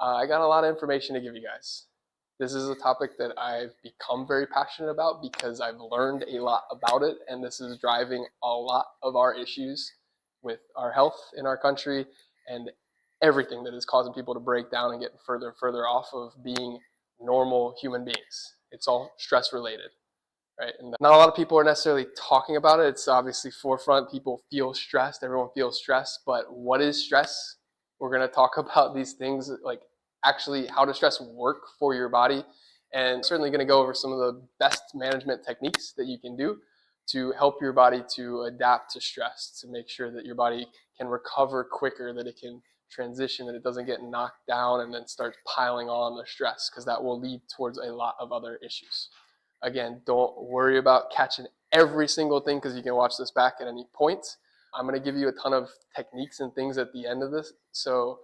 I got a lot of information to give you guys. This is a topic that I've become very passionate about because I've learned a lot about it, and this is driving a lot of our issues with our health in our country and everything that is causing people to break down and get further and further off of being normal human beings. It's all stress related, right? And not a lot of people are necessarily talking about it. It's obviously forefront. People feel stressed. Everyone feels stressed. But what is stress? We're going to talk about these things, like actually how does stress work for your body, and certainly going to go over some of the best management techniques that you can do to help your body to adapt to stress, to make sure that your body can recover quicker, that it can transition, that it doesn't get knocked down and then start piling on the stress, because that will lead towards a lot of other issues. Again, don't worry about catching every single thing because you can watch this back at any point. I'm going to give you a ton of techniques and things at the end of this, so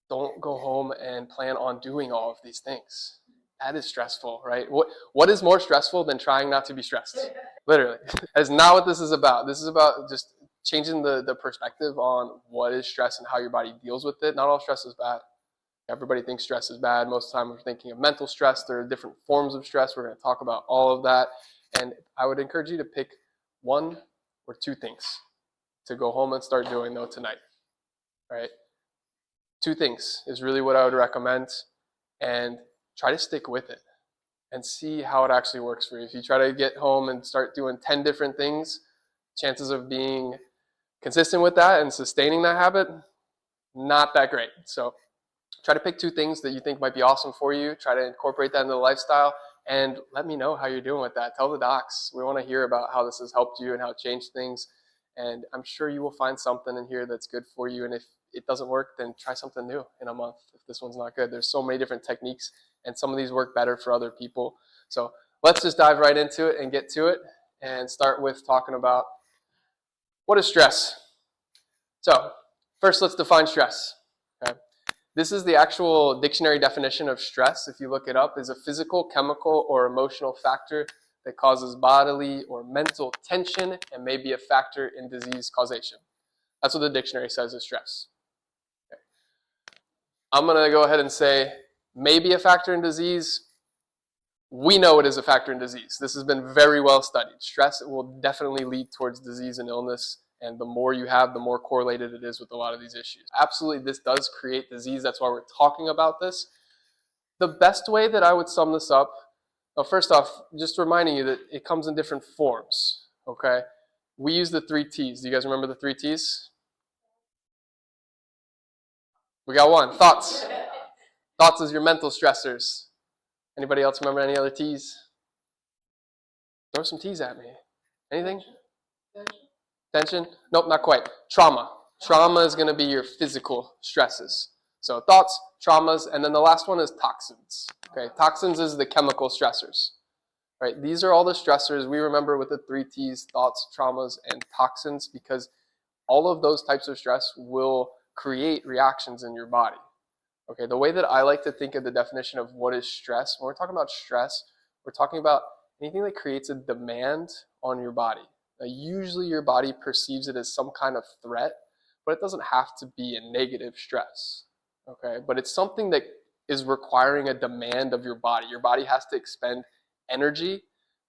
don't go home and plan on doing all of these things. That is stressful, right? What is more stressful than trying not to be stressed? Literally. That's not what this is about. This is about just changing the perspective on what is stress and how your body deals with it. Not all stress is bad. Everybody thinks stress is bad. Most of the time we're thinking of mental stress. There are different forms of stress. We're going to talk about all of that. And I would encourage you to pick one or two things to go home and start doing though tonight, right? Two things is really what I would recommend, and try to stick with it and see how it actually works for you. If you try to get home and start doing 10 different things, chances of being consistent with that and sustaining that habit, not that great. So try to pick two things that you think might be awesome for you. Try to incorporate that into the lifestyle, and let me know how you're doing with that. Tell the docs. We want to hear about how this has helped you and how it changed things. And I'm sure you will find something in here that's good for you. And if it doesn't work, then try something new in a month if this one's not good. There's so many different techniques, and some of these work better for other people. So let's just dive right into it and get to it and start with talking about what is stress. So first, let's define stress. Okay? This is the actual dictionary definition of stress. If you look it up, is a physical, chemical, or emotional factor that causes bodily or mental tension and may be a factor in disease causation. That's what the dictionary says is stress. Okay. I'm going to go ahead and say may be a factor in disease. We know it is a factor in disease. This has been very well studied. Stress will definitely lead towards disease and illness, and the more you have, the more correlated it is with a lot of these issues. Absolutely, this does create disease. That's why we're talking about this. The best way that I would sum this up, well, first off, just reminding you that it comes in different forms, okay? We use the 3 T's. Do you guys remember the 3 T's? We got one. Thoughts. Thoughts is your mental stressors. Anybody else remember any other T's? Throw some T's at me. Anything? Tension? Nope, not quite. Trauma. Trauma is going to be your physical stresses. So thoughts, traumas, and then the last one is toxins. Okay, toxins is the chemical stressors. Right? These are all the stressors we remember with the 3 T's: thoughts, traumas, and toxins, because all of those types of stress will create reactions in your body. Okay, the way that I like to think of the definition of what is stress, when we're talking about stress, we're talking about anything that creates a demand on your body. Now, usually your body perceives it as some kind of threat, but it doesn't have to be a negative stress. Okay, but it's something that is requiring a demand of your body. Your body has to expend energy,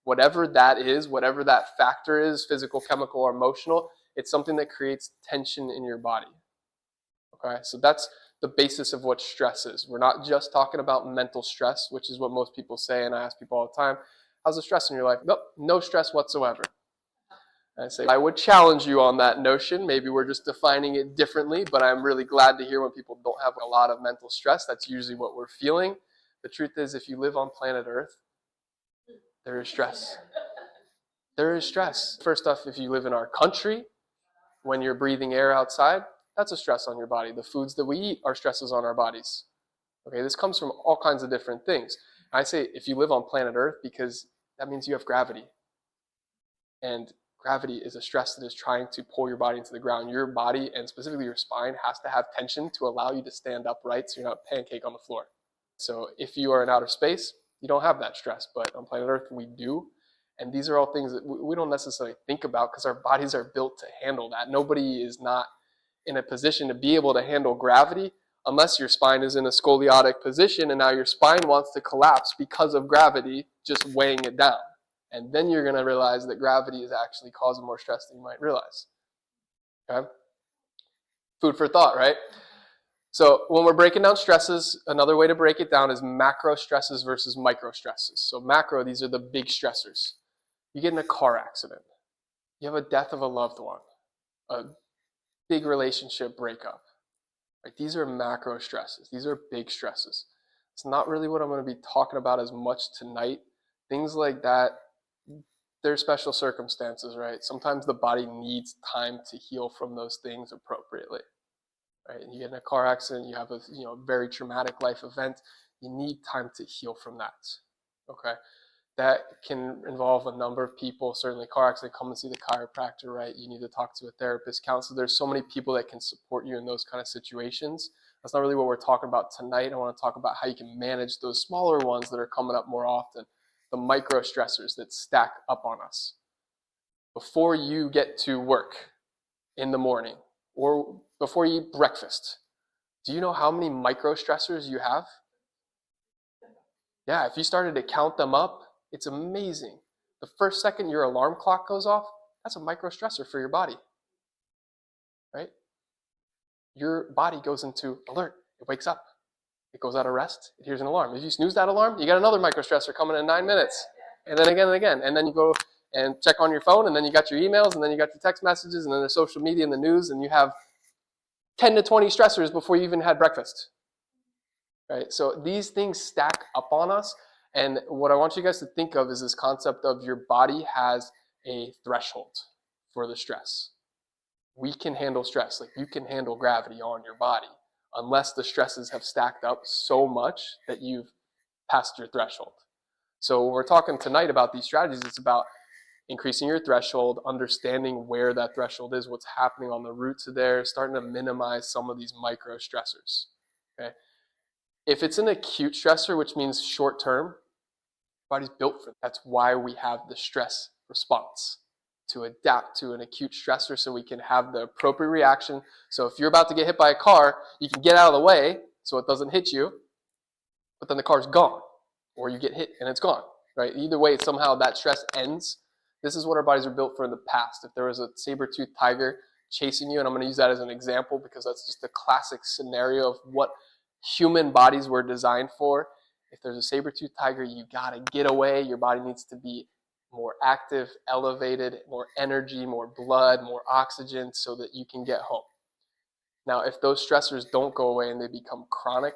whatever that is, whatever that factor is, physical, chemical, or emotional. It's something that creates tension in your body. Okay, so that's the basis of what stress is. We're not just talking about mental stress, which is what most people say, and I ask people all the time, how's the stress in your life? Nope, no stress whatsoever. I say, I would challenge you on that notion. Maybe we're just defining it differently, but I'm really glad to hear when people don't have a lot of mental stress. That's usually what we're feeling. The truth is, if you live on planet Earth, there is stress. There is stress. First off, if you live in our country, when you're breathing air outside, that's a stress on your body. The foods that we eat are stresses on our bodies. Okay, this comes from all kinds of different things. I say if you live on planet Earth, because that means you have gravity. And gravity is a stress that is trying to pull your body into the ground. Your body, and specifically your spine, has to have tension to allow you to stand upright so you're not a pancake on the floor. So if you are in outer space, you don't have that stress. But on planet Earth, we do. And these are all things that we don't necessarily think about because our bodies are built to handle that. Nobody is not in a position to be able to handle gravity unless your spine is in a scoliotic position and now your spine wants to collapse because of gravity just weighing it down. And then you're going to realize that gravity is actually causing more stress than you might realize. Okay? Food for thought, right? So when we're breaking down stresses, another way to break it down is macro stresses versus micro stresses. So macro, these are the big stressors. You get in a car accident. You have a death of a loved one. A big relationship breakup. Right? These are macro stresses. These are big stresses. It's not really what I'm going to be talking about as much tonight. Things like that, there's special circumstances, right? Sometimes the body needs time to heal from those things appropriately. Right? You get in a car accident, you have a very traumatic life event, you need time to heal from that. Okay? That can involve a number of people. Certainly car accident, come and see the chiropractor, right? You need to talk to a therapist, counselor. There's so many people that can support you in those kind of situations. That's not really what we're talking about tonight. I want to talk about how you can manage those smaller ones that are coming up more often, the micro stressors that stack up on us. Before you get to work in the morning or before you eat breakfast, do you know how many micro stressors you have? Yeah, if you started to count them up, it's amazing. The first second your alarm clock goes off, that's a micro stressor for your body, right? Your body goes into alert. It wakes up. It goes out of rest. It hears an alarm. If you snooze that alarm, you got another micro stressor coming in 9 minutes. And then again and again. And then you go and check on your phone, and then you got your emails, and then you got your text messages, and then there's social media and the news, and you have 10 to 20 stressors before you even had breakfast. Right? So these things stack up on us. And what I want you guys to think of is this concept of your body has a threshold for the stress. We can handle stress, like you can handle gravity on your body, unless the stresses have stacked up so much that you've passed your threshold. So when we're talking tonight about these strategies, it's about increasing your threshold, understanding where that threshold is, what's happening on the route to there, starting to minimize some of these micro stressors. Okay? If it's an acute stressor, which means short term, body's built for that. That's why we have the stress response, to adapt to an acute stressor so we can have the appropriate reaction. So if you're about to get hit by a car, you can get out of the way so it doesn't hit you, but then the car's gone, or you get hit and it's gone, right? Either way, somehow that stress ends. This is what our bodies are built for in the past. If there was a saber-toothed tiger chasing you, and I'm going to use that as an example because that's just a classic scenario of what human bodies were designed for. If there's a saber-toothed tiger, you got to get away. Your body needs to be more active, elevated, more energy, more blood, more oxygen so that you can get home. Now, if those stressors don't go away and they become chronic,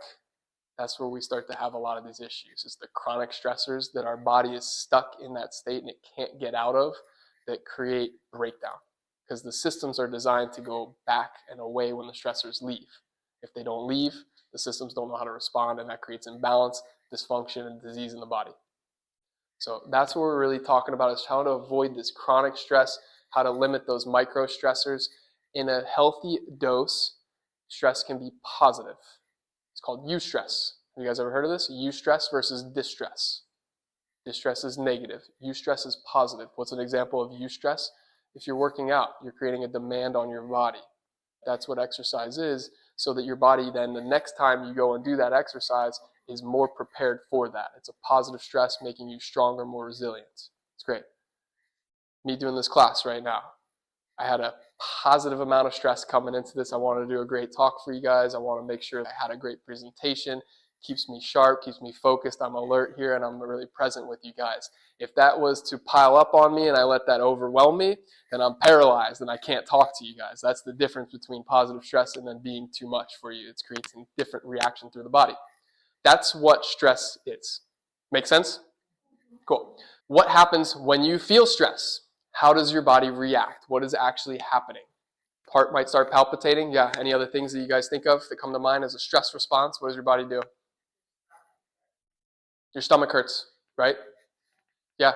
that's where we start to have a lot of these issues. It's the chronic stressors that our body is stuck in that state and it can't get out of that create breakdown, because the systems are designed to go back and away when the stressors leave. If they don't leave, the systems don't know how to respond, and that creates imbalance, dysfunction, and disease in the body. So that's what we're really talking about, is how to avoid this chronic stress, how to limit those micro stressors. In a healthy dose, stress can be positive. It's called eustress. Have you guys ever heard of this? Eustress versus distress. Distress is negative. Eustress is positive. What's an example of eustress? If you're working out, you're creating a demand on your body. That's what exercise is, so that your body then the next time you go and do that exercise is more prepared for that. It's a positive stress making you stronger, more resilient. It's great. Me doing this class right now, I had a positive amount of stress coming into this. I wanted to do a great talk for you guys. I want to make sure I had a great presentation. Keeps me sharp, keeps me focused. I'm alert here, and I'm really present with you guys. If that was to pile up on me and I let that overwhelm me, then I'm paralyzed and I can't talk to you guys. That's the difference between positive stress and then being too much for you. It's creating a different reaction through the body. That's what stress is. Make sense? Cool. What happens when you feel stress? How does your body react? What is actually happening? Heart might start palpitating. Yeah, any other things that you guys think of that come to mind as a stress response? What does your body do? Your stomach hurts, right? Yeah.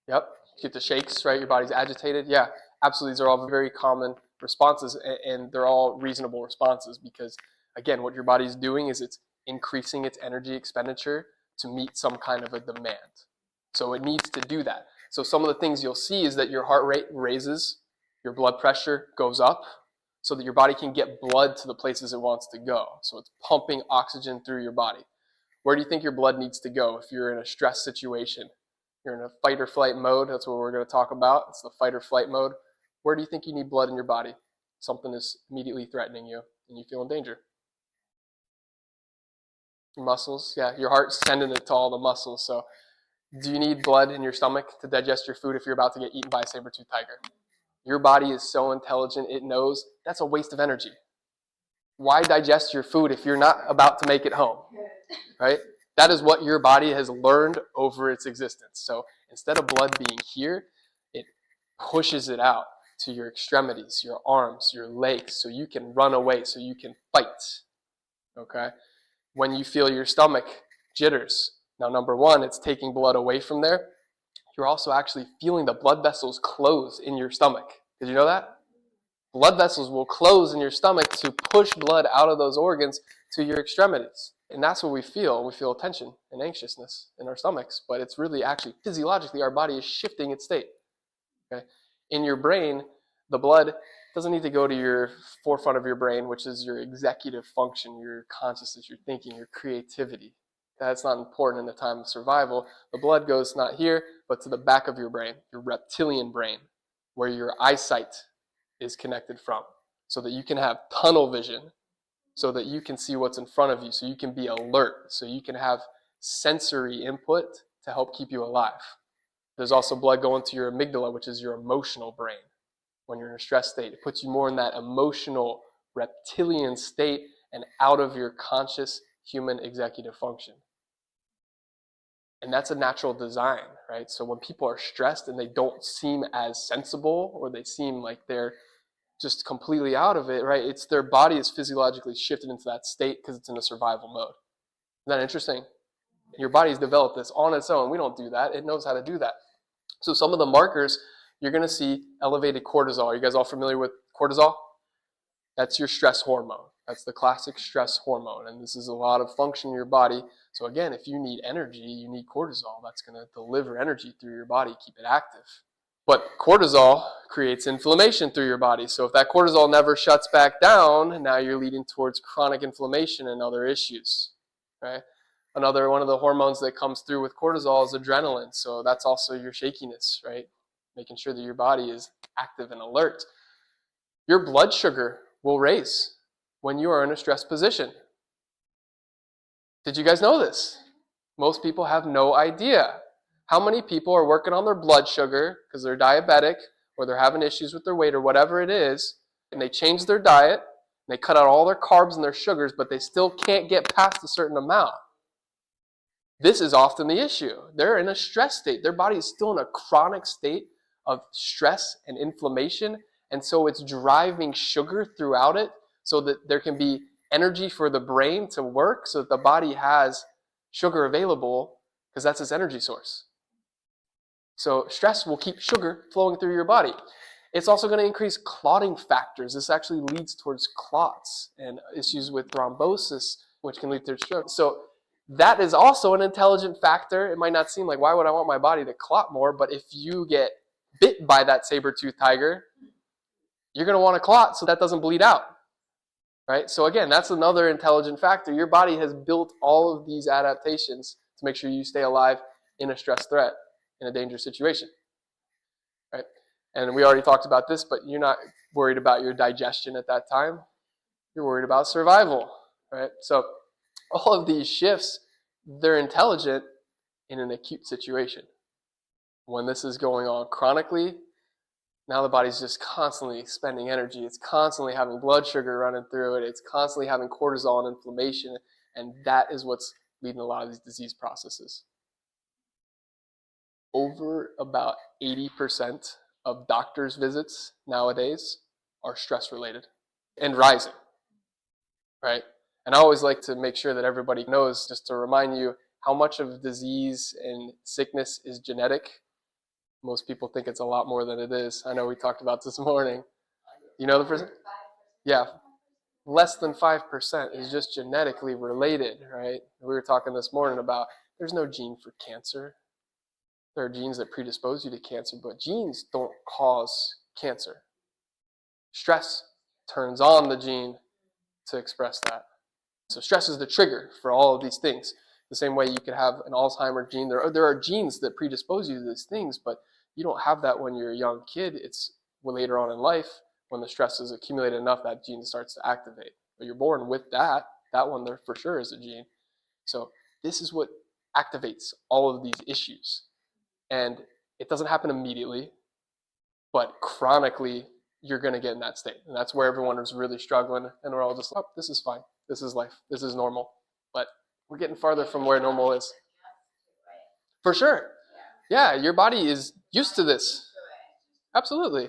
Yep. You get the shakes, right? Your body's agitated. Yeah, absolutely. These are all very common responses, and they're all reasonable responses because, again, what your body's doing is it's increasing its energy expenditure to meet some kind of a demand. So it needs to do that. So some of the things you'll see is that your heart rate raises, your blood pressure goes up, so that your body can get blood to the places it wants to go. So it's pumping oxygen through your body. Where do you think your blood needs to go if you're in a stress situation? You're in a fight or flight mode. That's what we're going to talk about. It's the fight or flight mode. Where do you think you need blood in your body? Something is immediately threatening you and you feel in danger. Your muscles, yeah, your heart's sending it to all the muscles. So do you need blood in your stomach to digest your food if you're about to get eaten by a saber-toothed tiger? Your body is so intelligent, it knows that's a waste of energy. Why digest your food if you're not about to make it home, right? That is what your body has learned over its existence. So instead of blood being here, it pushes it out to your extremities, your arms, your legs, so you can run away, so you can fight, okay? When you feel your stomach jitters, now number one, it's taking blood away from there. You're also actually feeling the blood vessels close in your stomach. Did you know that? Blood vessels will close in your stomach to push blood out of those organs to your extremities. And that's what we feel. We feel tension and anxiousness in our stomachs, but it's really actually physiologically our body is shifting its state. Okay? In your brain, the blood doesn't need to go to your forefront of your brain, which is your executive function, your consciousness, your thinking, your creativity. That's not important in the time of survival. The blood goes not here, but to the back of your brain, your reptilian brain, where your eyesight is connected from, so that you can have tunnel vision, so that you can see what's in front of you, so you can be alert, so you can have sensory input to help keep you alive. There's also blood going to your amygdala, which is your emotional brain. When you're in a stress state, it puts you more in that emotional reptilian state and out of your conscious human executive function. And that's a natural design, right? So when people are stressed and they don't seem as sensible, or they seem like they're just completely out of it, right? It's their body is physiologically shifted into that state because it's in a survival mode. Isn't that interesting? Your body's developed this on its own. We don't do that. It knows how to do that. So some of the markers, you're going to see elevated cortisol. Are you guys all familiar with cortisol? That's your stress hormone. That's the classic stress hormone. And this is a lot of function in your body. So again, if you need energy, you need cortisol. That's going to deliver energy through your body, keep it active. But cortisol creates inflammation through your body. So if that cortisol never shuts back down, now you're leading towards chronic inflammation and other issues. Right? Another one of the hormones that comes through with cortisol is adrenaline. So that's also your shakiness, right? Making sure that your body is active and alert. Your blood sugar will raise when you are in a stress position. Did you guys know this? Most people have no idea. How many people are working on their blood sugar because they're diabetic or they're having issues with their weight or whatever it is, and they change their diet, and they cut out all their carbs and their sugars, but they still can't get past a certain amount? This is often the issue. They're in a stress state. Their body is still in a chronic state of stress and inflammation, and so it's driving sugar throughout it so that there can be energy for the brain to work, so that the body has sugar available because that's its energy source. So stress will keep sugar flowing through your body. It's also going to increase clotting factors. This actually leads towards clots and issues with thrombosis, which can lead to stroke. So that is also an intelligent factor. It might not seem like, why would I want my body to clot more? But if you get bit by that saber-toothed tiger, you're going to want to clot so that doesn't bleed out. Right? So again, that's another intelligent factor. Your body has built all of these adaptations to make sure you stay alive in a stress threat, in a dangerous situation. Right? And we already talked about this, but you're not worried about your digestion at that time. You're worried about survival. Right? So all of these shifts, they're intelligent in an acute situation. When this is going on chronically, now the body's just constantly expending energy. It's constantly having blood sugar running through it. It's constantly having cortisol and inflammation. And that is what's leading a lot of these disease processes. Over about 80% of doctors' visits nowadays are stress related and rising, right? And I always like to make sure that everybody knows, just to remind you, how much of disease and sickness is genetic. Most people think it's a lot more than it is. I know we talked about this morning. You know the percent? Yeah, less than 5% is just genetically related, right? We were talking this morning about there's no gene for cancer. There are genes that predispose you to cancer, but genes don't cause cancer. Stress turns on the gene to express that. So stress is the trigger for all of these things. The same way you could have an Alzheimer's gene. There are genes that predispose you to these things, but you don't have that when you're a young kid. It's later on in life when the stress is accumulated enough that gene starts to activate. But you're born with that. That one there for sure is a gene. So this is what activates all of these issues. And it doesn't happen immediately, but chronically you're going to get in that state. And that's where everyone is really struggling. And we're all just, oh, this is fine. This is life. This is normal. But we're getting farther from where normal is. For sure. Yeah, your body is used to this. Absolutely.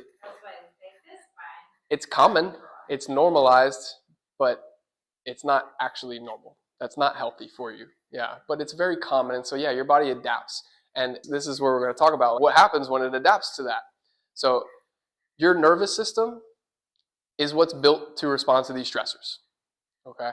It's common. It's normalized, but it's not actually normal. That's not healthy for you. Yeah, but it's very common. And so, yeah, your body adapts. And this is where we're going to talk about what happens when it adapts to that. So your nervous system is what's built to respond to these stressors. Okay?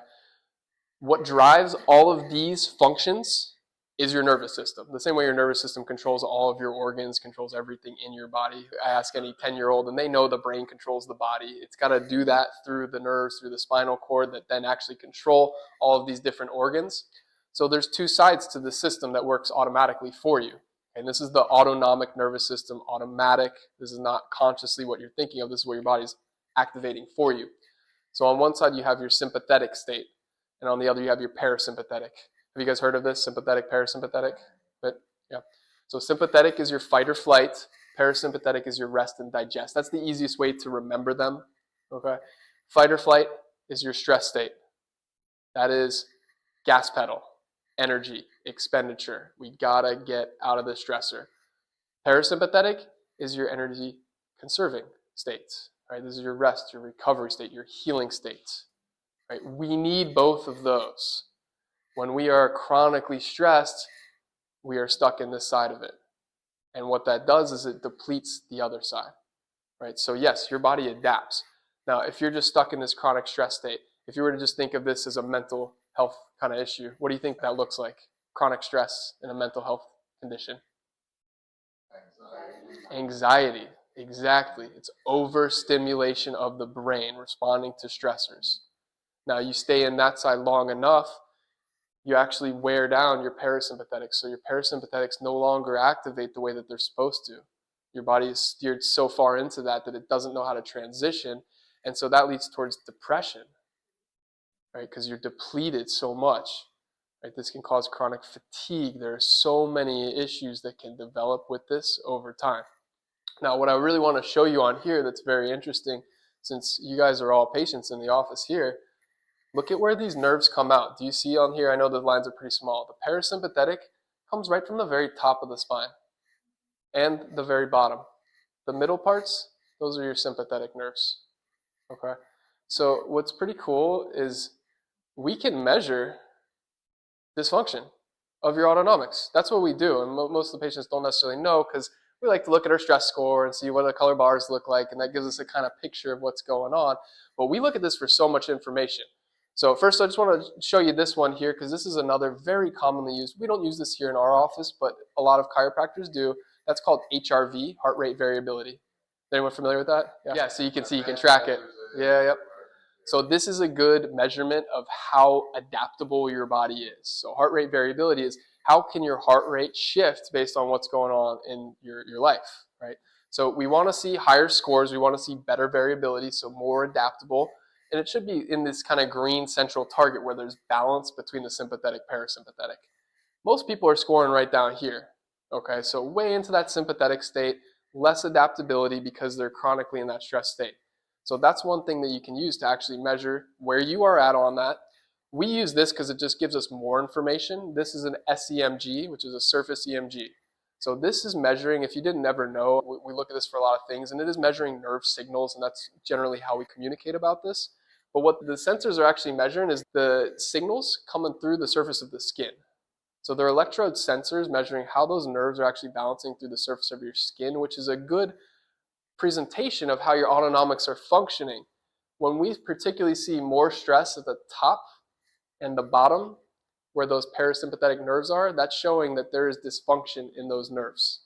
What drives all of these functions is your nervous system. The same way your nervous system controls all of your organs, controls everything in your body. I ask any 10-year-old, and they know the brain controls the body. It's got to do that through the nerves, through the spinal cord that then actually control all of these different organs. So there's two sides to the system that works automatically for you. And this is the autonomic nervous system, automatic. This is not consciously what you're thinking of. This is what your body's activating for you. So on one side, you have your sympathetic state, and on the other, you have your parasympathetic. Have you guys heard of this? Sympathetic, parasympathetic? But, yeah. So sympathetic is your fight or flight. Parasympathetic is your rest and digest. That's the easiest way to remember them. Okay. Fight or flight is your stress state. That is gas pedal, energy, expenditure. We gotta get out of the stressor. Parasympathetic is your energy conserving state. Right? This is your rest, your recovery state, your healing state. Right? We need both of those. When we are chronically stressed, we are stuck in this side of it. And what that does is it depletes the other side. Right? So yes, your body adapts. Now, if you're just stuck in this chronic stress state, if you were to just think of this as a mental health kind of issue, what do you think that looks like? Chronic stress in a mental health condition? Anxiety. Exactly. It's overstimulation of the brain responding to stressors. Now, you stay in that side long enough, you actually wear down your parasympathetics. So your parasympathetics no longer activate the way that they're supposed to. Your body is steered so far into that it doesn't know how to transition. And so that leads towards depression, right? Because you're depleted so much. Right? This can cause chronic fatigue. There are so many issues that can develop with this over time. Now, what I really want to show you on here that's very interesting, since you guys are all patients in the office here, look at where these nerves come out. Do you see on here? I know the lines are pretty small. The parasympathetic comes right from the very top of the spine and the very bottom. The middle parts, those are your sympathetic nerves. Okay? So what's pretty cool is we can measure dysfunction of your autonomics. That's what we do. And most of the patients don't necessarily know because we like to look at our stress score and see what the color bars look like, and that gives us a kind of picture of what's going on. But we look at this for so much information. So first, I just want to show you this one here because this is another very commonly used. We don't use this here in our office, but a lot of chiropractors do. That's called HRV, heart rate variability. Is anyone familiar with that? Yeah, so you can see, you can track it. Yeah, yep. So this is a good measurement of how adaptable your body is. So heart rate variability is how can your heart rate shift based on what's going on in your life, right? So we want to see higher scores. We want to see better variability, so more adaptable. And it should be in this kind of green central target where there's balance between the sympathetic, parasympathetic. Most people are scoring right down here. Okay, so way into that sympathetic state, less adaptability because they're chronically in that stress state. So that's one thing that you can use to actually measure where you are at on that. We use this because it just gives us more information. This is an SEMG, which is a surface EMG. So this is measuring, if you didn't ever know, we look at this for a lot of things, and it is measuring nerve signals, and that's generally how we communicate about this. But what the sensors are actually measuring is the signals coming through the surface of the skin. So they're electrode sensors measuring how those nerves are actually bouncing through the surface of your skin, which is a good presentation of how your autonomics are functioning. When we particularly see more stress at the top and the bottom, where those parasympathetic nerves are, that's showing that there is dysfunction in those nerves.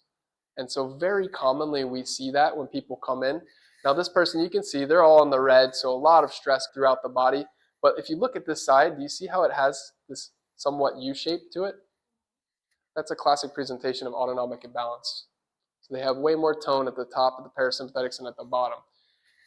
And so very commonly we see that when people come in, Now this person, you can see they're all in the red, so a lot of stress throughout the body. But if you look at this side, do you see how it has this somewhat U shape to it? That's a classic presentation of autonomic imbalance. So they have way more tone at the top of the parasympathetics and at the bottom.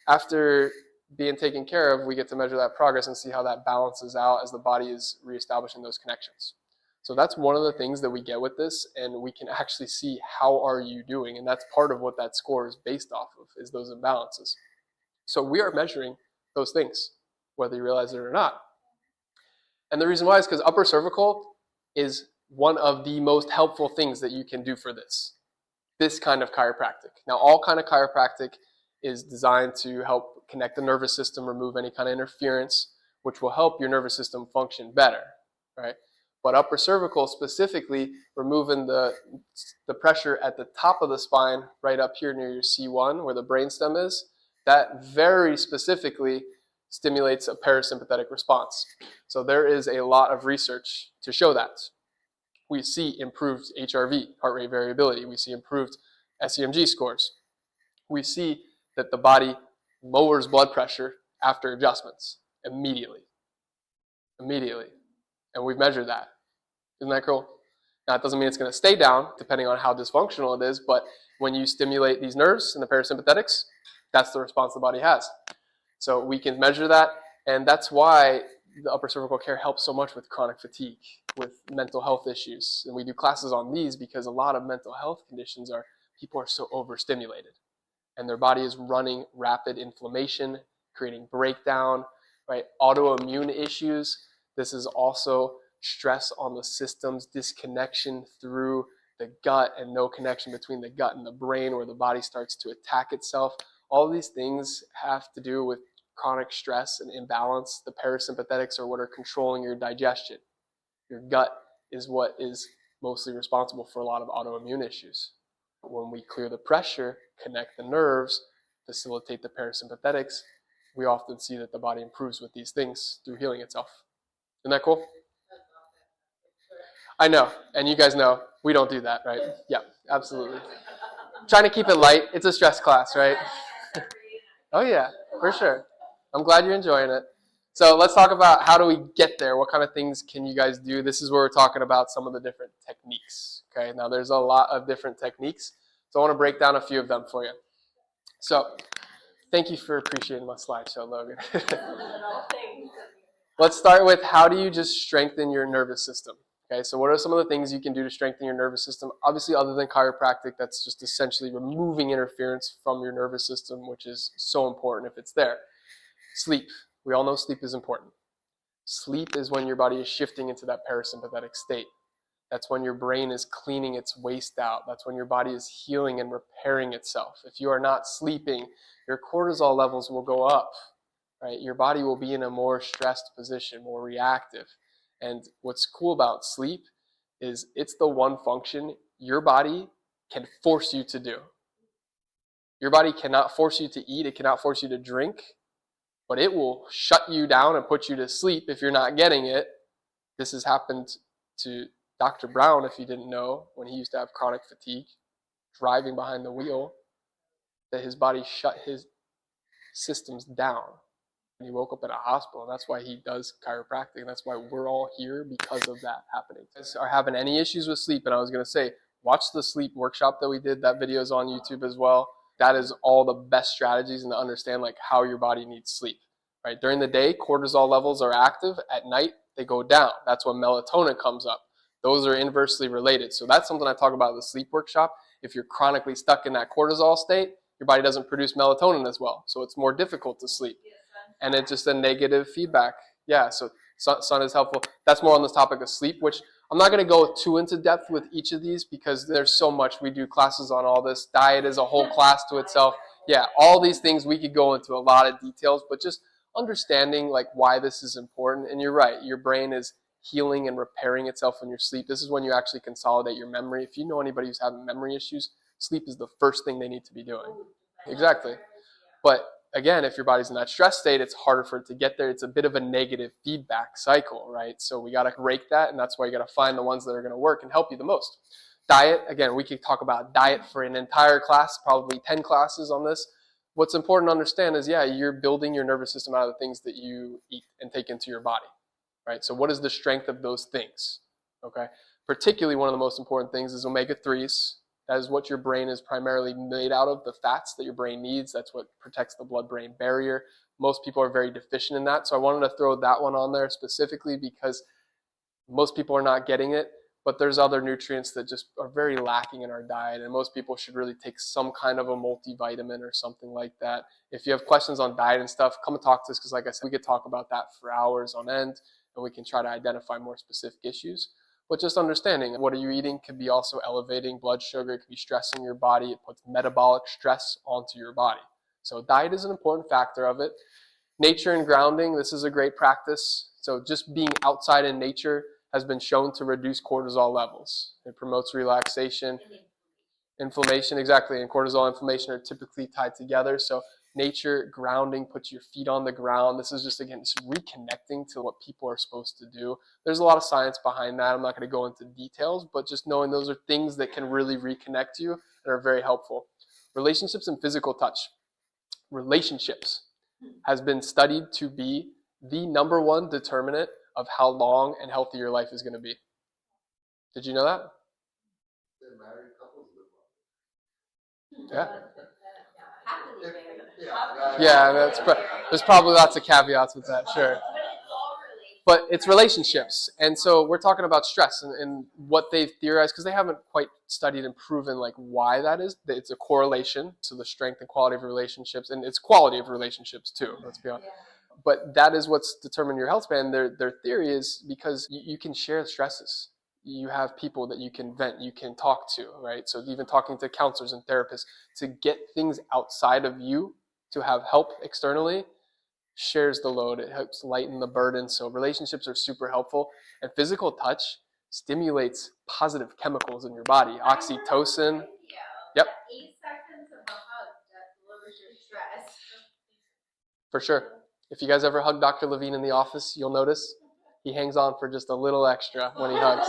After being taken care of, we get to measure that progress and see how that balances out as the body is reestablishing those connections. So that's one of the things that we get with this, and we can actually see how are you doing, and that's part of what that score is based off of, is those imbalances. So we are measuring those things, whether you realize it or not. And the reason why is because upper cervical is one of the most helpful things that you can do for this kind of chiropractic. Now, all kind of chiropractic is designed to help connect the nervous system, remove any kind of interference, which will help your nervous system function better, right? But upper cervical, specifically removing the pressure at the top of the spine, right up here near your C1, where the brainstem is, that very specifically stimulates a parasympathetic response. So there is a lot of research to show that. We see improved HRV, heart rate variability. We see improved SEMG scores. We see that the body lowers blood pressure after adjustments immediately. Immediately. And we've measured that. Isn't that cool? Now, it doesn't mean it's going to stay down, depending on how dysfunctional it is, but when you stimulate these nerves and the parasympathetics, that's the response the body has. So we can measure that, and that's why the upper cervical care helps so much with chronic fatigue, with mental health issues. And we do classes on these because a lot of mental health conditions are, people are so overstimulated, and their body is running rapid inflammation, creating breakdown, right? Autoimmune issues. This is also stress on the system's disconnection through the gut and no connection between the gut and the brain, where the body starts to attack itself. All these things have to do with chronic stress and imbalance. The parasympathetics are what are controlling your digestion. Your gut is what is mostly responsible for a lot of autoimmune issues. When we clear the pressure, connect the nerves, facilitate the parasympathetics, we often see that the body improves with these things through healing itself. Isn't that cool? I know, and you guys know, we don't do that, right? Yeah, absolutely. Trying to keep it light. It's a stress class, right? Oh yeah, for sure. I'm glad you're enjoying it. So let's talk about how do we get there? What kind of things can you guys do? This is where we're talking about some of the different techniques. Okay, now there's a lot of different techniques. So I want to break down a few of them for you. So thank you for appreciating my slideshow, Logan. Let's start with how do you just strengthen your nervous system? Okay, so what are some of the things you can do to strengthen your nervous system? Obviously, other than chiropractic, that's just essentially removing interference from your nervous system, which is so important if it's there. Sleep. We all know sleep is important. Sleep is when your body is shifting into that parasympathetic state. That's when your brain is cleaning its waste out. That's when your body is healing and repairing itself. If you are not sleeping, your cortisol levels will go up, right? Your body will be in a more stressed position, more reactive. And what's cool about sleep is it's the one function your body can force you to do. Your body cannot force you to eat. It cannot force you to drink, but it will shut you down and put you to sleep if you're not getting it. This has happened to Dr. Brown, if you didn't know, when he used to have chronic fatigue, driving behind the wheel, that his body shut his systems down. And he woke up in a hospital, and that's why he does chiropractic, and that's why we're all here, because of that happening. If you guys are having any issues with sleep, and I was going to say, watch the sleep workshop that we did. That video is on YouTube as well. That is all the best strategies and to understand like how your body needs sleep. Right? During the day, cortisol levels are active. At night, they go down. That's when melatonin comes up. Those are inversely related. So that's something I talk about in the sleep workshop. If you're chronically stuck in that cortisol state, your body doesn't produce melatonin as well. So it's more difficult to sleep. And it's just a negative feedback. Yeah, so sun is helpful. That's more on this topic of sleep, which I'm not going to go too into depth with each of these because there's so much. We do classes on all this. Diet is a whole class to itself. Yeah, all these things we could go into a lot of details, but just understanding like why this is important. And you're right, your brain is healing and repairing itself when you sleep. This is when you actually consolidate your memory. If you know anybody who's having memory issues, sleep is the first thing they need to be doing. Exactly. But again, if your body's in that stress state, it's harder for it to get there. It's a bit of a negative feedback cycle, right? So we got to break that, and that's why you got to find the ones that are going to work and help you the most. Diet, again, we could talk about diet for an entire class, probably 10 classes on this. what's important to understand is, yeah, you're building your nervous system out of the things that you eat and take into your body, right? So what is the strength of those things? Okay. Particularly one of the most important things is omega-3s. That is what your brain is primarily made out of, the fats that your brain needs. That's what protects the blood-brain barrier. Most people are very deficient in that. So I wanted to throw that one on there specifically because most people are not getting it, but there's other nutrients that just are very lacking in our diet, and most people should really take some kind of a multivitamin or something like that. If you have questions on diet and stuff, come and talk to us, because like I said, we could talk about that for hours on end, and we can try to identify more specific issues. But just understanding what are you eating could be also elevating blood sugar, it could be stressing your body, it puts metabolic stress onto your body. So diet is an important factor of it. Nature and grounding, this is a great practice. So just being outside in nature has been shown to reduce cortisol levels. It promotes relaxation, inflammation, exactly, and cortisol and inflammation are typically tied together. So nature, grounding, puts your feet on the ground. This is just, again, just reconnecting to what people are supposed to do. There's a lot of science behind that. I'm not going to go into details, but just knowing those are things that can really reconnect you and are very helpful. Relationships and physical touch. Relationships has been studied to be the number one determinant of how long and healthy your life is going to be. Did you know that? Yeah. Yeah, there's probably lots of caveats with that, sure. But it's relationships. And so we're talking about stress and what they've theorized, because they haven't quite studied and proven like why that is. It's a correlation to the strength and quality of relationships, and it's quality of relationships too, let's be honest. But that is what's determined your health span. Their theory is because you can share stresses. You have people that you can vent, you can talk to, right? So even talking to counselors and therapists to get things outside of you to have help externally shares the load. It helps lighten the burden. So relationships are super helpful. And physical touch stimulates positive chemicals in your body. Oxytocin. Yep. 8 seconds of a hug that lowers your stress. For sure. If you guys ever hug Dr. Levine in the office, you'll notice he hangs on for just a little extra when he hugs.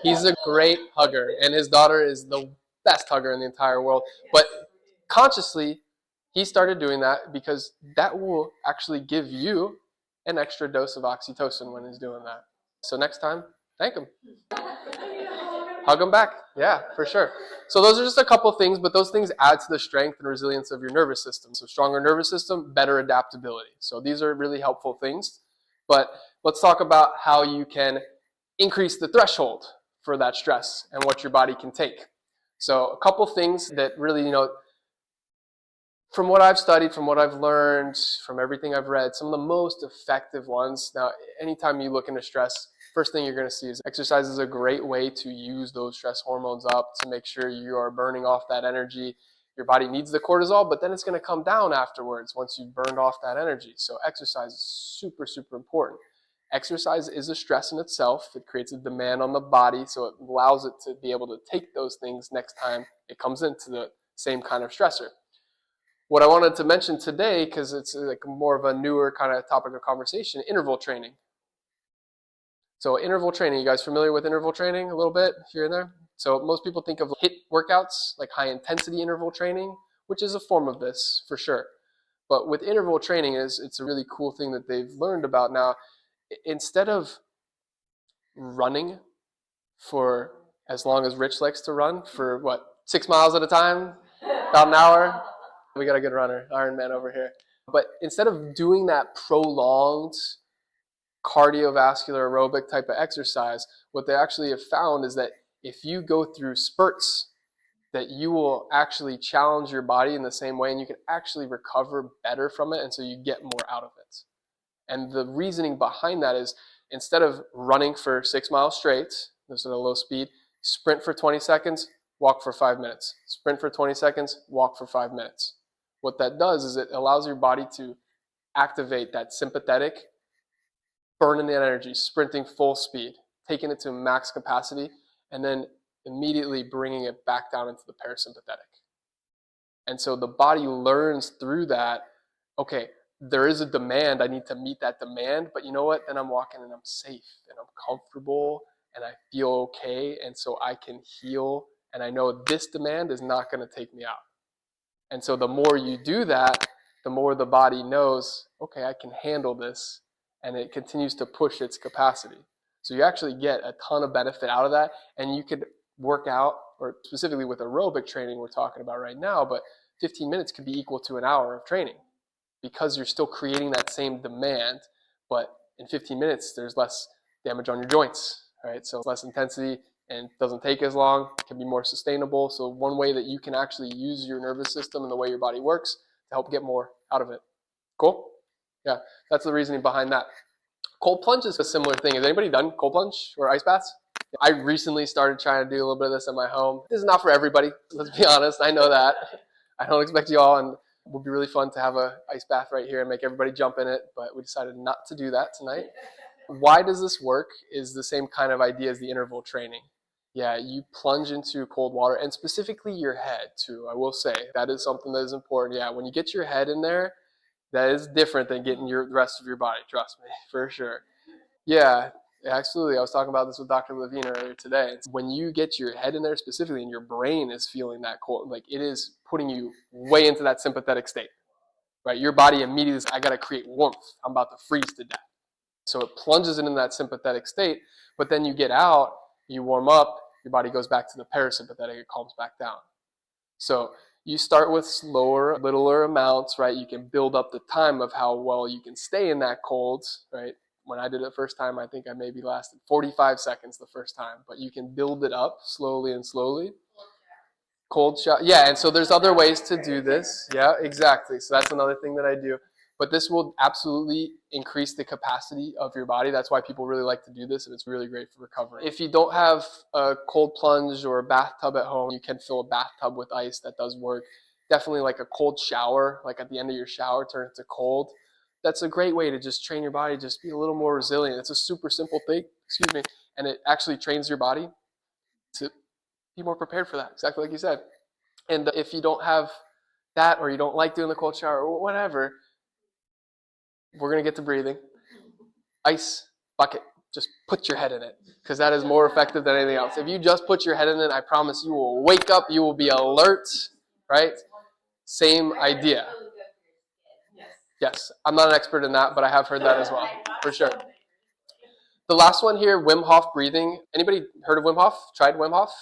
He's a great hugger, and his daughter is the best hugger in the entire world. But consciously, he started doing that because that will actually give you an extra dose of oxytocin when he's doing that. So next time, thank him. Hug him back. Yeah, for sure. So those are just a couple things, but those things add to the strength and resilience of your nervous system. So stronger nervous system, better adaptability. So these are really helpful things. But let's talk about how you can increase the threshold for that stress and what your body can take. So a couple things that really, from what I've studied, from what I've learned, from everything I've read, some of the most effective ones. Now, anytime you look into stress, first thing you're going to see is exercise is a great way to use those stress hormones up to make sure you are burning off that energy. Your body needs the cortisol, but then it's going to come down afterwards once you've burned off that energy. So exercise is super, super important. Exercise is a stress in itself. It creates a demand on the body, so it allows it to be able to take those things next time it comes into the same kind of stressor. What I wanted to mention today, because it's like more of a newer kind of topic of conversation, interval training. So interval training, you guys familiar with interval training a little bit here and there? So most people think of HIIT workouts, like high intensity interval training, which is a form of this for sure. But with interval training, it's a really cool thing that they've learned about now. Instead of running for as long as Rich likes to run, for 6 miles at a time, about an hour. We got a good runner, Iron Man over here. But instead of doing that prolonged cardiovascular aerobic type of exercise, what they actually have found is that if you go through spurts, that you will actually challenge your body in the same way, and you can actually recover better from it, and so you get more out of it. And the reasoning behind that is, instead of running for 6 miles straight, this is at a low speed, sprint for 20 seconds, walk for 5 minutes. Sprint for 20 seconds, walk for 5 minutes. What that does is it allows your body to activate that sympathetic, burning the energy, sprinting full speed, taking it to max capacity, and then immediately bringing it back down into the parasympathetic. And so the body learns through that, okay, there is a demand, I need to meet that demand, but you know what? Then I'm walking and I'm safe and I'm comfortable and I feel okay, and so I can heal and I know this demand is not going to take me out. And so the more you do that, the more the body knows, okay, I can handle this, and it continues to push its capacity. So you actually get a ton of benefit out of that, and you could work out, or specifically with aerobic training we're talking about right now, but 15 minutes could be equal to an hour of training because you're still creating that same demand, but in 15 minutes there's less damage on your joints, right? So less intensity and doesn't take as long, can be more sustainable. So one way that you can actually use your nervous system and the way your body works to help get more out of it. Cool? Yeah, that's the reasoning behind that. Cold plunge is a similar thing. Has anybody done cold plunge or ice baths? I recently started trying to do a little bit of this at my home. This is not for everybody, let's be honest. I know that. I don't expect you all, and it would be really fun to have an ice bath right here and make everybody jump in it, but we decided not to do that tonight. Why does this work is the same kind of idea as the interval training. Yeah, you plunge into cold water, and specifically your head too, I will say. That is something that is important. Yeah, when you get your head in there, that is different than getting the rest of your body, trust me, for sure. Yeah, absolutely. I was talking about this with Dr. Levine earlier today. It's when you get your head in there specifically and your brain is feeling that cold, like it is putting you way into that sympathetic state, right? Your body immediately says, I got to create warmth. I'm about to freeze to death. So it plunges it into that sympathetic state, but then you get out, you warm up, your body goes back to the parasympathetic, it calms back down. So you start with slower, littler amounts, right? You can build up the time of how well you can stay in that cold, right? When I did it the first time, I think I maybe lasted 45 seconds the first time, but you can build it up slowly and slowly. Cold shower. Yeah, and so there's other ways to do this. Yeah, exactly. So that's another thing that I do. But this will absolutely increase the capacity of your body. That's why people really like to do this, and it's really great for recovery. If you don't have a cold plunge or a bathtub at home, you can fill a bathtub with ice. That does work. Definitely like a cold shower, like at the end of your shower, turn it to cold. That's a great way to just train your body, just be a little more resilient. It's a super simple thing, excuse me, and it actually trains your body to be more prepared for that, exactly like you said. And if you don't have that, or you don't like doing the cold shower or whatever, we're going to get to breathing. Ice bucket, just put your head in it, because that is more effective than anything else. If you just put your head in it, I promise you will wake up, you will be alert, right? Same idea. Yes, I'm not an expert in that, but I have heard that as well, for sure. The last one here, Wim Hof breathing. Anybody heard of Wim Hof? Tried Wim Hof?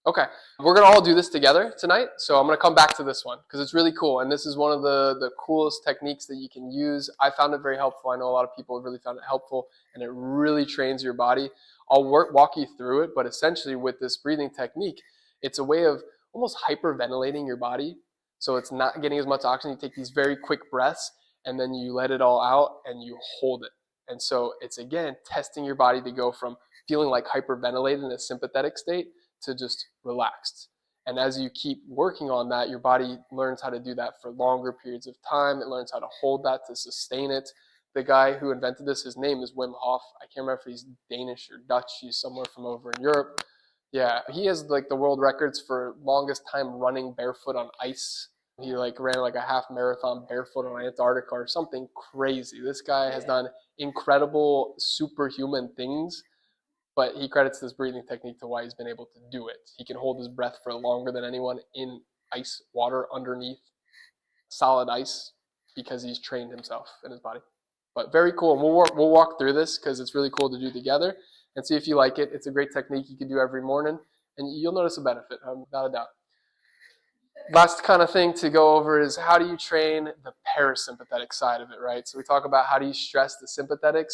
Okay, we're going to all do this together tonight, so I'm going to come back to this one because it's really cool, and this is one of the coolest techniques that you can use. I found it very helpful. I know a lot of people have really found it helpful, and it really trains your body. I'll walk you through it, but essentially with this breathing technique, it's a way of almost hyperventilating your body, so it's not getting as much oxygen. You take these very quick breaths, and then you let it all out, and you hold it. And so it's, again, testing your body to go from feeling like hyperventilated in a sympathetic state to just relaxed. And as you keep working on that, your body learns how to do that for longer periods of time. It learns how to hold that, to sustain it. The guy who invented this, his name is Wim Hof. I can't remember if he's Danish or Dutch. He's somewhere from over in Europe. Yeah, he has like the world records for longest time running barefoot on ice. He like ran like a half marathon barefoot on Antarctica or something crazy. This guy has done incredible superhuman things, but he credits this breathing technique to why he's been able to do it. He can hold his breath for longer than anyone in ice water underneath solid ice because he's trained himself in his body. But very cool. We'll walk through this because it's really cool to do together and see if you like it. It's a great technique you can do every morning, and you'll notice a benefit, without a doubt. Last kind of thing to go over is how do you train the parasympathetic side of it, right? So we talk about how do you stress the sympathetics.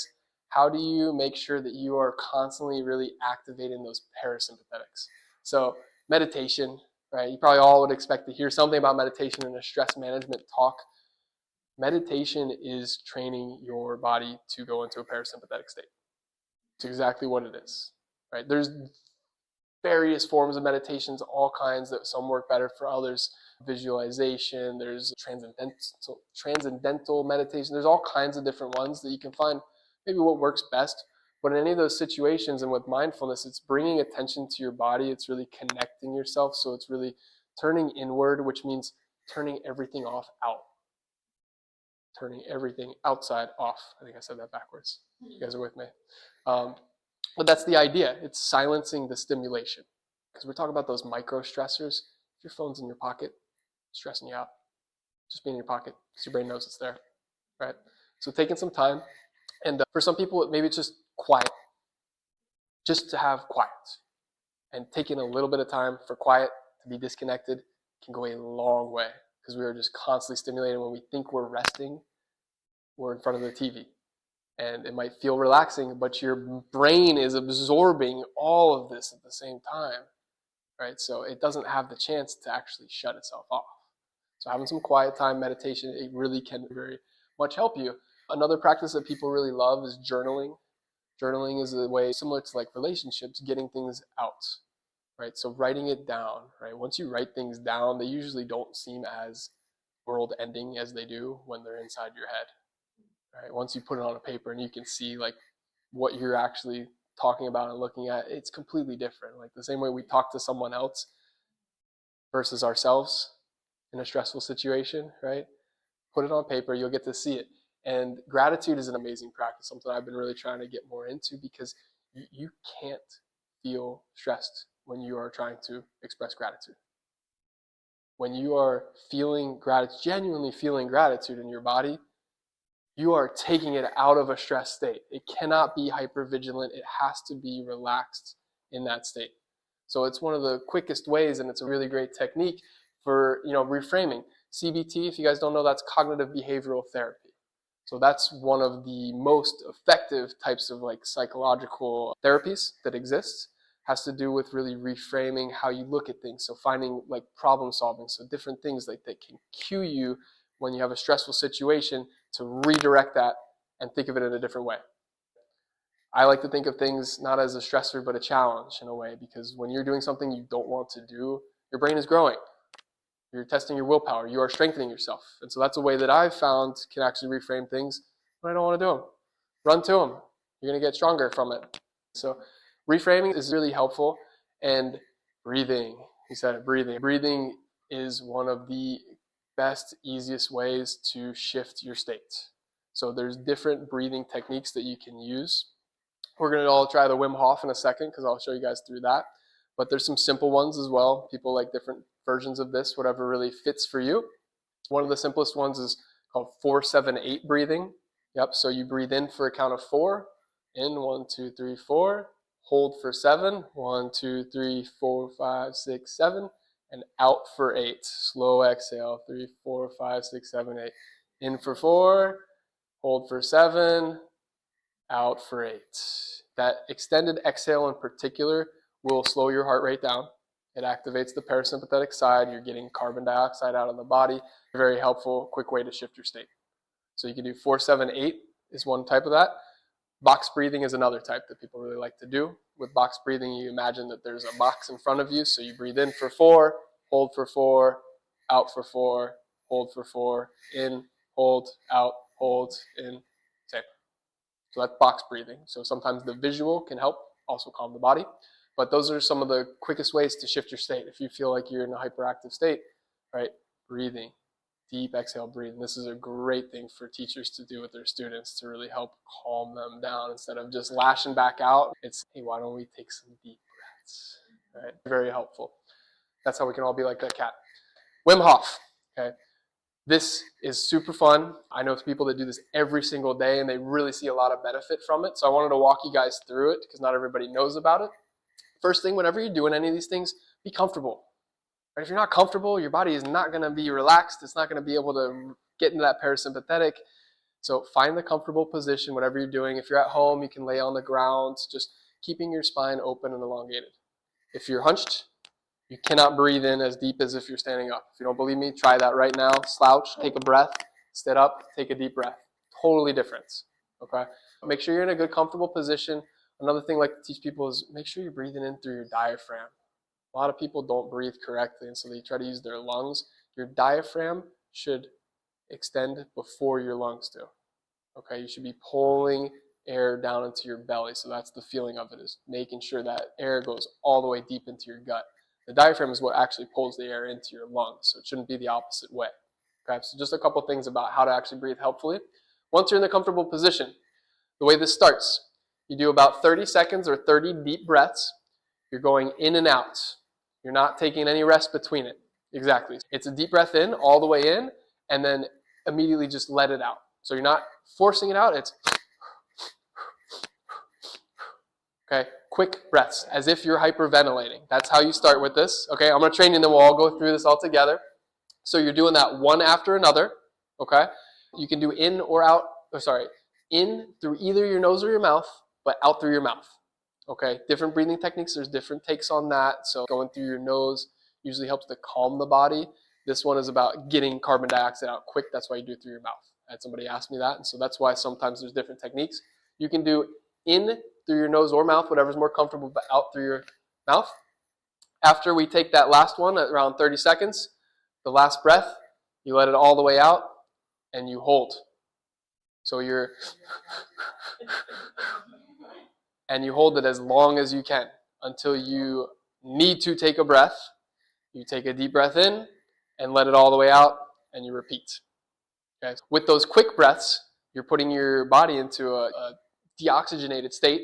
How do you make sure that you are constantly really activating those parasympathetics? So meditation, right? You probably all would expect to hear something about meditation in a stress management talk. Meditation is training your body to go into a parasympathetic state. It's exactly what it is, right? There's various forms of meditations, all kinds, that some work better for others. Visualization, there's transcendental meditation. There's all kinds of different ones that you can find maybe what works best. But in any of those situations and with mindfulness, it's bringing attention to your body. It's really connecting yourself. So it's really turning inward, which means turning everything off out. Turning everything outside off. I think I said that backwards. You guys are with me. But that's the idea. It's silencing the stimulation. because we're talking about those micro stressors. If your phone's in your pocket, stressing you out, just being in your pocket because your brain knows it's there, right? So taking some time, and for some people, maybe it's just quiet, just to have quiet. And taking a little bit of time for quiet, to be disconnected, can go a long way, because we are just constantly stimulated. When we think we're resting, we're in front of the TV. And it might feel relaxing, but your brain is absorbing all of this at the same time, right? So it doesn't have the chance to actually shut itself off. So having some quiet time, meditation, it really can very much help you. Another practice that people really love is journaling. Journaling is a way similar to like relationships, getting things out, right? So writing it down, right? Once you write things down, they usually don't seem as world ending as they do when they're inside your head, right? Once you put it on a paper and you can see like what you're actually talking about and looking at, it's completely different. Like the same way we talk to someone else versus ourselves in a stressful situation, right? Put it on paper, you'll get to see it. And gratitude is an amazing practice, something I've been really trying to get more into, because you can't feel stressed when you are trying to express gratitude. When you are feeling gratitude, genuinely feeling gratitude in your body, you are taking it out of a stress state. It cannot be hypervigilant. It has to be relaxed in that state. So it's one of the quickest ways, and it's a really great technique for reframing. CBT, if you guys don't know, that's cognitive behavioral therapy. So that's one of the most effective types of like psychological therapies that exists. Has to do with really reframing how you look at things. So finding like problem solving. So different things like that can cue you when you have a stressful situation to redirect that and think of it in a different way. I like to think of things not as a stressor, but a challenge in a way, because when you're doing something you don't want to do, your brain is growing. You're testing your willpower. You are strengthening yourself. And so that's a way that I've found can actually reframe things when I don't want to do them. Run to them. You're going to get stronger from it. So reframing is really helpful. And breathing, you said it, breathing. Breathing is one of the best, easiest ways to shift your state. So there's different breathing techniques that you can use. We're going to all try the Wim Hof in a second, because I'll show you guys through that. But there's some simple ones as well. People like different versions of this, whatever really fits for you. One of the simplest ones is called 4-7-8 breathing. Yep, so you breathe in for a count of 4. In, 1, 2, 3, 4. Hold for 7. 1, 2, 3, 4, 5, 6, 7. And out for 8. Slow exhale. 3, 4, 5, 6, 7, 8. In for 4. Hold for 7. Out for 8. That extended exhale in particular will slow your heart rate down. It activates the parasympathetic side. You're getting carbon dioxide out of the body. Very helpful, quick way to shift your state. So you can do 4-7-8 is one type of that. Box breathing is another type that people really like to do. With box breathing, you imagine that there's a box in front of you. So you breathe in for 4, hold for 4, out for 4, hold for 4, in, hold, out, hold, in, same. So that's box breathing. So sometimes the visual can help also calm the body. But those are some of the quickest ways to shift your state. If you feel like you're in a hyperactive state, right? Breathing, deep exhale, breathe. And this is a great thing for teachers to do with their students to really help calm them down instead of just lashing back out. It's, hey, why don't we take some deep breaths? Right? Very helpful. That's how we can all be like that cat. Wim Hof. Okay. This is super fun. I know people that do this every single day and they really see a lot of benefit from it. So I wanted to walk you guys through it because not everybody knows about it. First thing, whenever you're doing any of these things, be comfortable. Right? If you're not comfortable, your body is not going to be relaxed. It's not going to be able to get into that parasympathetic. So find the comfortable position, whatever you're doing. If you're at home, you can lay on the ground, just keeping your spine open and elongated. If you're hunched, you cannot breathe in as deep as if you're standing up. If you don't believe me, try that right now. Slouch, take a breath, sit up, take a deep breath. Totally different. Okay? Make sure you're in a good, comfortable position. Another thing I like to teach people is make sure you're breathing in through your diaphragm. A lot of people don't breathe correctly, and so they try to use their lungs. Your diaphragm should extend before your lungs do. Okay, you should be pulling air down into your belly. So that's the feeling of it, is making sure that air goes all the way deep into your gut. The diaphragm is what actually pulls the air into your lungs, so it shouldn't be the opposite way. Okay, so just a couple things about how to actually breathe helpfully. Once you're in the comfortable position, the way this starts, you do about 30 seconds or 30 deep breaths. You're going in and out. You're not taking any rest between it. Exactly. It's a deep breath in, all the way in, and then immediately just let it out. So you're not forcing it out. It's okay. Quick breaths, as if you're hyperventilating. That's how you start with this. Okay, I'm going to train you, and then we'll all go through this all together. So you're doing that one after another. Okay, you can do in or out. Or sorry, in through either your nose or your mouth, but out through your mouth. Okay, different breathing techniques. There's different takes on that. So going through your nose usually helps to calm the body. This one is about getting carbon dioxide out quick. That's why you do it through your mouth. I had somebody ask me that, and so that's why sometimes there's different techniques. You can do in through your nose or mouth, whatever's more comfortable, but out through your mouth. After we take that last one at around 30 seconds, the last breath, you let it all the way out, and you hold. So you're and you hold it as long as you can until you need to take a breath. You take a deep breath in and let it all the way out, and you repeat. Okay? With those quick breaths, you're putting your body into a deoxygenated state.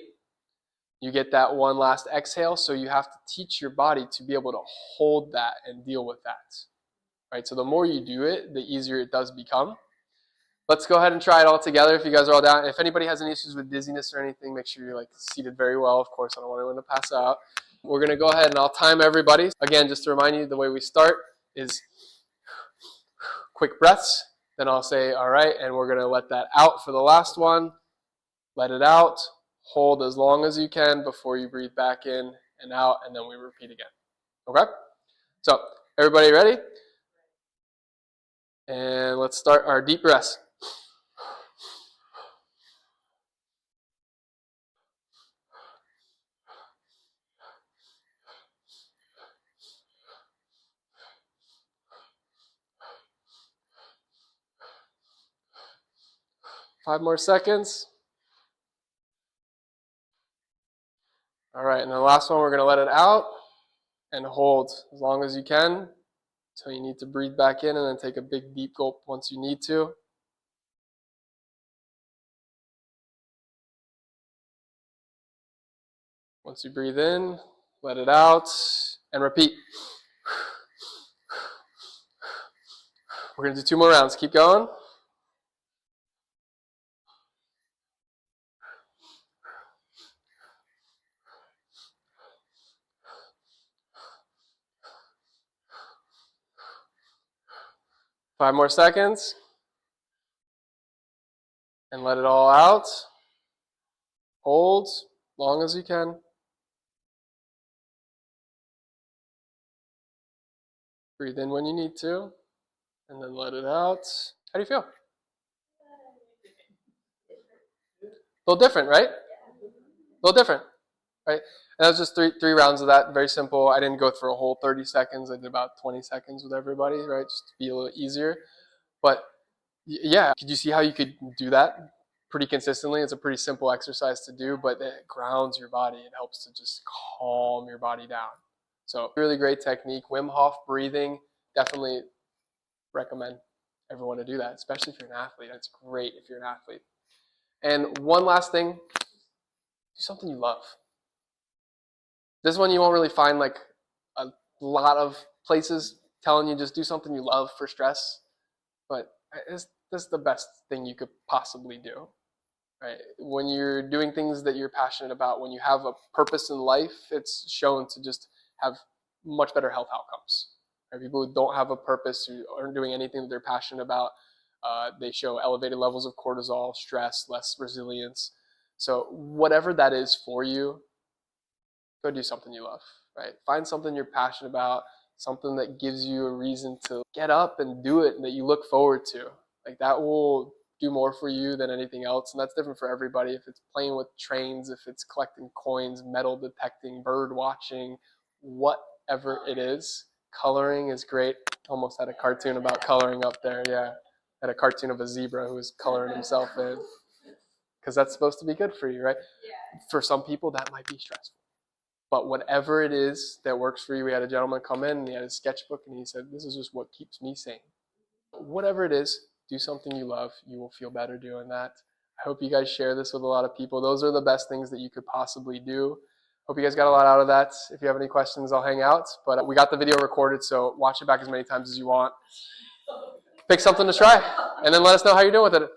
You get that one last exhale, so you have to teach your body to be able to hold that and deal with that. Right? So the more you do it, the easier it does become. Let's go ahead and try it all together if you guys are all down. If anybody has any issues with dizziness or anything, make sure you're seated very well. Of course, I don't want anyone to pass out. We're going to go ahead and I'll time everybody. Again, just to remind you, the way we start is quick breaths. Then I'll say, all right, and we're going to let that out for the last one. Let it out. Hold as long as you can before you breathe back in and out, and then we repeat again. Okay? So, everybody ready? And let's start our deep breaths. Five more seconds. All right, and the last one, we're going to let it out and hold as long as you can until you need to breathe back in, and then take a big deep gulp once you need to. Once you breathe in, let it out, and repeat. We're going to do 2 more rounds. Keep going. Five more seconds. And let it all out. Hold as long as you can. Breathe in when you need to, and then let it out. How do you feel? A little different, right? A little different, right? And that was just three rounds of that. Very simple. I didn't go for a whole 30 seconds. I did about 20 seconds with everybody, right? Just to be a little easier. But yeah, could you see how you could do that pretty consistently? It's a pretty simple exercise to do, but it grounds your body. It helps to just calm your body down. So really great technique. Wim Hof breathing, definitely recommend everyone to do that, especially if you're an athlete. That's great if you're an athlete. And one last thing, do something you love. This one you won't really find a lot of places telling you just do something you love for stress, but this is the best thing you could possibly do. Right? When you're doing things that you're passionate about, when you have a purpose in life, it's shown to just have much better health outcomes. Right? People who don't have a purpose, who aren't doing anything that they're passionate about, they show elevated levels of cortisol, stress, less resilience. So whatever that is for you, go do something you love. Right? Find something you're passionate about, something that gives you a reason to get up and do it, and that you look forward to. That will do more for you than anything else, and that's different for everybody. If it's playing with trains, if it's collecting coins, metal detecting, bird watching, whatever it is, coloring is great. Almost had a cartoon about coloring up there. Yeah, had a cartoon of a zebra who was coloring himself in, because that's supposed to be good for you, right? For some people that might be stressful, but whatever it is that works for you. We had a gentleman come in and he had his sketchbook and he said, this is just what keeps me sane. Whatever it is, do something you love. You will feel better doing that. I hope you guys share this with a lot of people. Those are the best things that you could possibly do. Hope you guys got a lot out of that. If you have any questions, I'll hang out. But we got the video recorded, so watch it back as many times as you want. Pick something to try, and then let us know how you're doing with it.